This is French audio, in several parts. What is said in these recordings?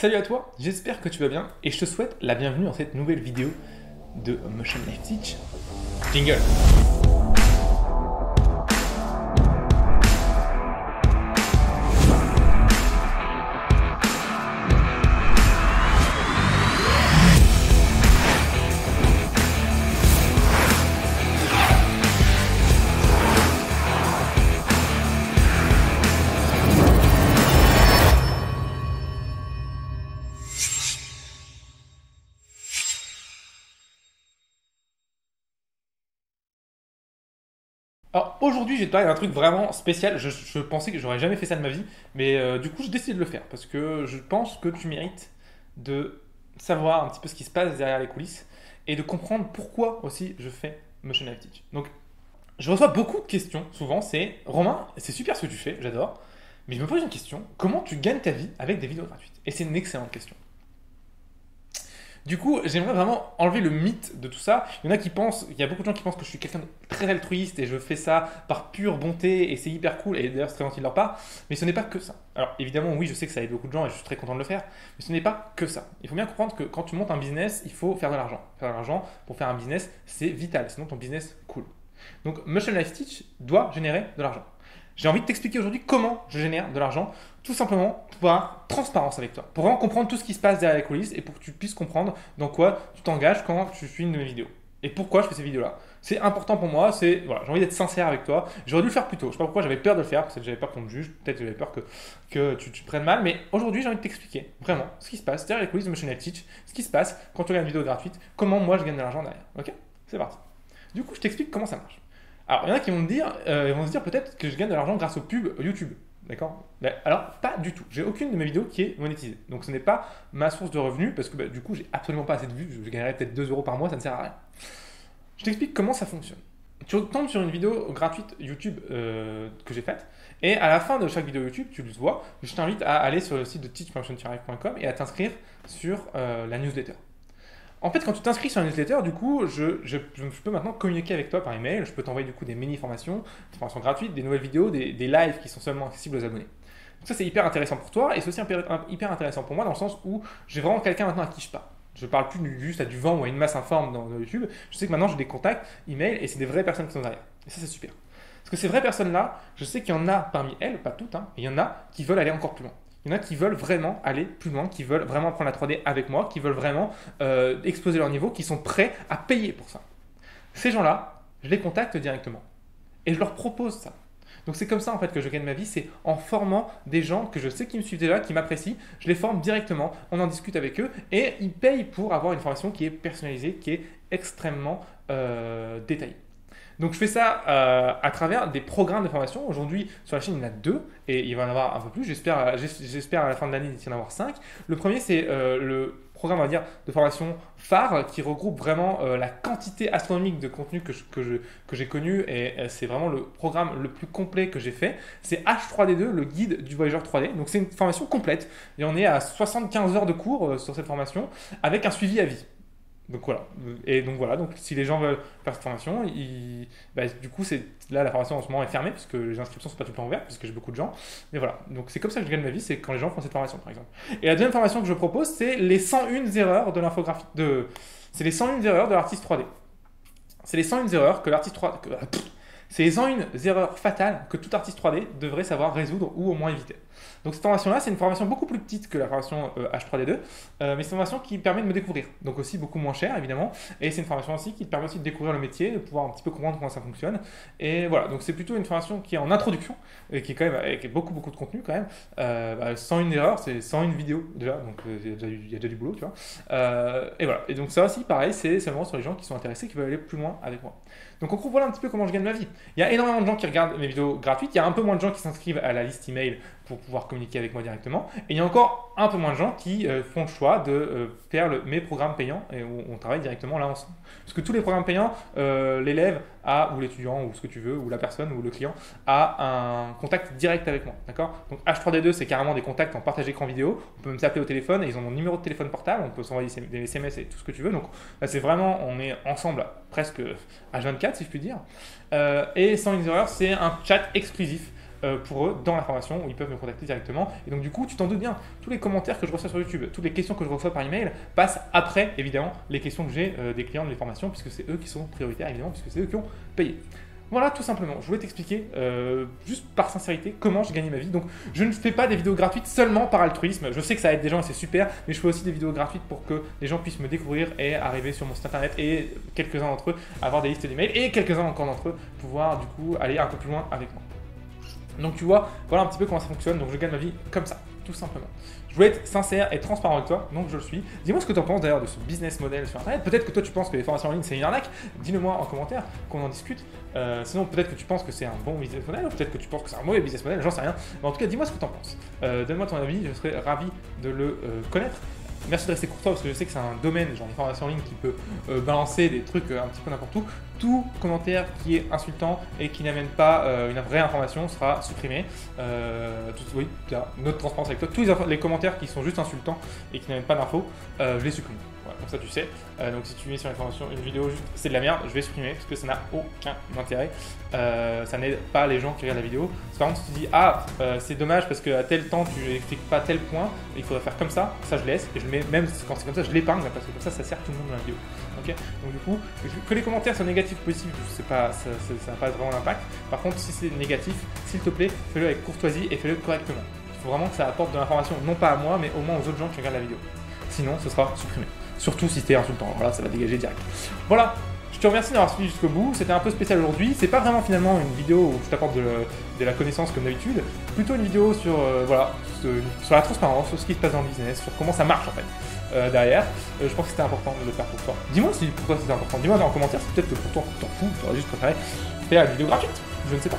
Salut à toi, j'espère que tu vas bien et je te souhaite la bienvenue dans cette nouvelle vidéo de Motion Life Teach. Jingle. Alors aujourd'hui, je vais te parler d'un truc vraiment spécial. Je pensais que j'aurais jamais fait ça de ma vie, mais du coup, j'ai décidé de le faire parce que je pense que tu mérites de savoir un petit peu ce qui se passe derrière les coulisses et de comprendre pourquoi aussi je fais Motion Life Teach. Donc, je reçois beaucoup de questions. Souvent, c'est Romain, c'est super ce que tu fais, j'adore, mais je me pose une question comment tu gagnes ta vie avec des vidéos gratuites? Et c'est une excellente question. Du coup, j'aimerais vraiment enlever le mythe de tout ça. Il y en a qui pensent, il y a beaucoup de gens qui pensent que je suis quelqu'un de très altruiste et je fais ça par pure bonté et c'est hyper cool et d'ailleurs c'est très gentil de leur part. Mais ce n'est pas que ça. Alors évidemment, oui, je sais que ça aide beaucoup de gens et je suis très content de le faire, mais ce n'est pas que ça. Il faut bien comprendre que quand tu montes un business, il faut faire de l'argent. Faire de l'argent pour faire un business, c'est vital, sinon ton business coule. Donc Motion Life Teach doit générer de l'argent. J'ai envie de t'expliquer aujourd'hui comment je génère de l'argent, tout simplement pour avoir transparence avec toi, pour vraiment comprendre tout ce qui se passe derrière les coulisses et pour que tu puisses comprendre dans quoi tu t'engages quand tu suis une de mes vidéos. Et pourquoi je fais ces vidéos-là. C'est important pour moi, voilà, j'ai envie d'être sincère avec toi. J'aurais dû le faire plus tôt, je sais pas pourquoi j'avais peur de le faire, peut-être j'avais peur qu'on te juge, peut-être j'avais peur que tu te prennes mal, mais aujourd'hui j'ai envie de t'expliquer vraiment ce qui se passe derrière les coulisses de Motion Life Teach, ce qui se passe quand tu regardes une vidéo gratuite, comment moi je gagne de l'argent derrière. Ok? C'est parti. Du coup, je t'explique comment ça marche. Alors, il y en a qui vont me dire, ils vont se dire peut-être que je gagne de l'argent grâce aux pubs YouTube. D'accord? Alors, pas du tout. J'ai aucune de mes vidéos qui est monétisée. Donc, ce n'est pas ma source de revenus parce que du coup, j'ai absolument pas assez de vues. Je gagnerais peut-être 2 euros par mois, ça ne sert à rien. Je t'explique comment ça fonctionne. Tu tombes sur une vidéo gratuite YouTube que j'ai faite et à la fin de chaque vidéo YouTube, tu le vois, je t'invite à aller sur le site de teachmotion-life.com et à t'inscrire sur la newsletter. En fait, quand tu t'inscris sur un newsletter, du coup, je peux maintenant communiquer avec toi par email. Je peux t'envoyer du coup des mini-formations, des formations gratuites, des nouvelles vidéos, des lives qui sont seulement accessibles aux abonnés. Donc ça, c'est hyper intéressant pour toi et c'est aussi hyper intéressant pour moi dans le sens où j'ai vraiment quelqu'un maintenant à qui je parle. Je ne parle plus juste à du vent ou à une masse informe dans YouTube. Je sais que maintenant j'ai des contacts, email et c'est des vraies personnes qui sont derrière. Et ça, c'est super. Parce que ces vraies personnes-là, je sais qu'il y en a parmi elles, pas toutes, hein, il y en a qui veulent aller encore plus loin. Il y en a qui veulent vraiment aller plus loin, qui veulent vraiment apprendre la 3D avec moi, qui veulent vraiment exploser leur niveau, qui sont prêts à payer pour ça. Ces gens-là, je les contacte directement et je leur propose ça. Donc c'est comme ça en fait que je gagne ma vie, c'est en formant des gens que je sais qui me suivent déjà, qui m'apprécient, je les forme directement, on en discute avec eux et ils payent pour avoir une formation qui est personnalisée, qui est extrêmement détaillée. Donc je fais ça à travers des programmes de formation. Aujourd'hui, sur la chaîne, il y en a 2 et il va y en avoir un peu plus. J'espère à la fin de l'année d'y en avoir 5. Le premier, c'est le programme, on va dire, de formation phare qui regroupe vraiment la quantité astronomique de contenu que j'ai connu et c'est vraiment le programme le plus complet que j'ai fait. C'est H3D2, le guide du voyageur 3D. Donc c'est une formation complète et on est à 75 heures de cours sur cette formation avec un suivi à vie. Donc voilà. Et donc voilà. Donc si les gens veulent faire cette formation, du coup là la formation en ce moment est fermée parce que les inscriptions sont pas tout le temps ouvertes parce que j'ai beaucoup de gens. Mais voilà. Donc c'est comme ça que je gagne ma vie, c'est quand les gens font cette formation par exemple. Et la deuxième formation que je propose, c'est les 101 erreurs de l'infographie c'est les 101 erreurs de l'artiste 3D. C'est les 101 erreurs que l'artiste 3D c'est les 101 erreurs fatales que tout artiste 3D devrait savoir résoudre ou au moins éviter. Donc cette formation-là, c'est une formation beaucoup plus petite que la formation H3D2, mais c'est une formation qui permet de me découvrir. Donc aussi beaucoup moins chère, évidemment. Et c'est une formation aussi qui te permet aussi de découvrir le métier, de pouvoir un petit peu comprendre comment ça fonctionne. Et voilà, donc c'est plutôt une formation qui est en introduction, et qui est quand même avec beaucoup de contenu quand même. 101 erreurs, c'est 101 vidéos déjà, donc il y a déjà du boulot, tu vois. Et voilà, et donc ça aussi, pareil, c'est seulement sur les gens qui sont intéressés, qui veulent aller plus loin avec moi. Donc en gros, voilà un petit peu comment je gagne ma vie. Il y a énormément de gens qui regardent mes vidéos gratuites, il y a un peu moins de gens qui s'inscrivent à la liste email pour pouvoir communiquer avec moi directement. Et il y a encore un peu moins de gens qui font le choix de faire mes programmes payants et où on travaille directement là ensemble. Parce que tous les programmes payants, l'élève ou l'étudiant ou ce que tu veux, ou la personne ou le client a un contact direct avec moi. D'accord? Donc H3D2, c'est carrément des contacts en partage écran vidéo. On peut même s'appeler au téléphone et ils ont mon numéro de téléphone portable. On peut s'envoyer des SMS et tout ce que tu veux. Donc là, c'est vraiment, on est ensemble presque H24 si je puis dire. Et 101 erreurs, c'est un chat exclusif pour eux dans la formation où ils peuvent me contacter directement. Et donc du coup, tu t'en doutes bien, tous les commentaires que je reçois sur YouTube, toutes les questions que je reçois par email passent après évidemment les questions que j'ai des clients de mes formations, puisque c'est eux qui sont prioritaires évidemment, puisque c'est eux qui ont payé. Voilà, tout simplement. Je voulais t'expliquer, juste par sincérité, comment j'ai gagné ma vie. Donc, je ne fais pas des vidéos gratuites seulement par altruisme. Je sais que ça aide des gens et c'est super, mais je fais aussi des vidéos gratuites pour que les gens puissent me découvrir et arriver sur mon site internet et quelques-uns d'entre eux avoir des listes d'emails et quelques-uns encore d'entre eux pouvoir du coup aller un peu plus loin avec moi. Donc, tu vois, voilà un petit peu comment ça fonctionne. Donc, je gagne ma vie comme ça, tout simplement. Je voulais être sincère et transparent avec toi, donc je le suis. Dis-moi ce que tu en penses d'ailleurs de ce business model sur Internet. Peut-être que toi tu penses que les formations en ligne c'est une arnaque. Dis-le-moi en commentaire, qu'on en discute. Sinon peut-être que tu penses que c'est un bon business model, ou peut-être que tu penses que c'est un mauvais business model, j'en sais rien. Mais en tout cas, dis-moi ce que tu en penses. Donne-moi ton avis, je serais ravi de le connaître. Merci de rester courtois parce que je sais que c'est un domaine, genre les formations en ligne, qui peut balancer des trucs un petit peu n'importe où. Tout commentaire qui est insultant et qui n'amène pas une vraie information sera supprimé. Oui, notre transparence avec toi. Tous les commentaires qui sont juste insultants et qui n'amènent pas d'infos, je les supprime. Voilà, comme ça tu sais. Donc si tu mets sur une vidéo juste c'est de la merde, je vais supprimer parce que ça n'a aucun intérêt. Ça n'aide pas les gens qui regardent la vidéo. Par contre, si tu dis c'est dommage parce qu'à tel temps tu n'expliques pas tel point, il faudrait faire comme ça je laisse et je le mets, même quand c'est comme ça, je l'épargne parce que comme ça sert tout le monde dans la vidéo. Okay, donc du coup, que les commentaires soient négatifs ou positifs, ça n'a pas vraiment d'impact. Par contre, si c'est négatif, s'il te plaît, fais-le avec courtoisie et fais-le correctement. Il faut vraiment que ça apporte de l'information, non pas à moi, mais au moins aux autres gens qui regardent la vidéo. Sinon, ce sera supprimé. Surtout si c'était insultant. Voilà, ça va dégager direct. Voilà. Je te remercie d'avoir suivi jusqu'au bout. C'était un peu spécial aujourd'hui. C'est pas vraiment finalement une vidéo où je t'apporte de la connaissance comme d'habitude. Plutôt une vidéo sur sur la transparence, sur ce qui se passe dans le business, sur comment ça marche en fait derrière. Je pense que c'était important de le faire pour toi. Dis-moi si pour toi c'était important. Dis-moi en commentaire si peut-être que pour toi t'en fous, tu aurais juste préféré faire une vidéo gratuite. Je ne sais pas.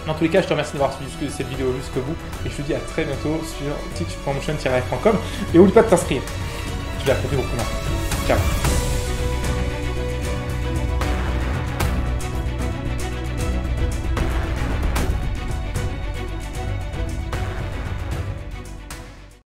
Dans tous les cas, je te remercie d'avoir suivi cette vidéo jusqu'au bout et je te dis à très bientôt sur teachpromotion-life.com et n'oublie pas de t'inscrire. Je vais raconter beaucoup. Ciao.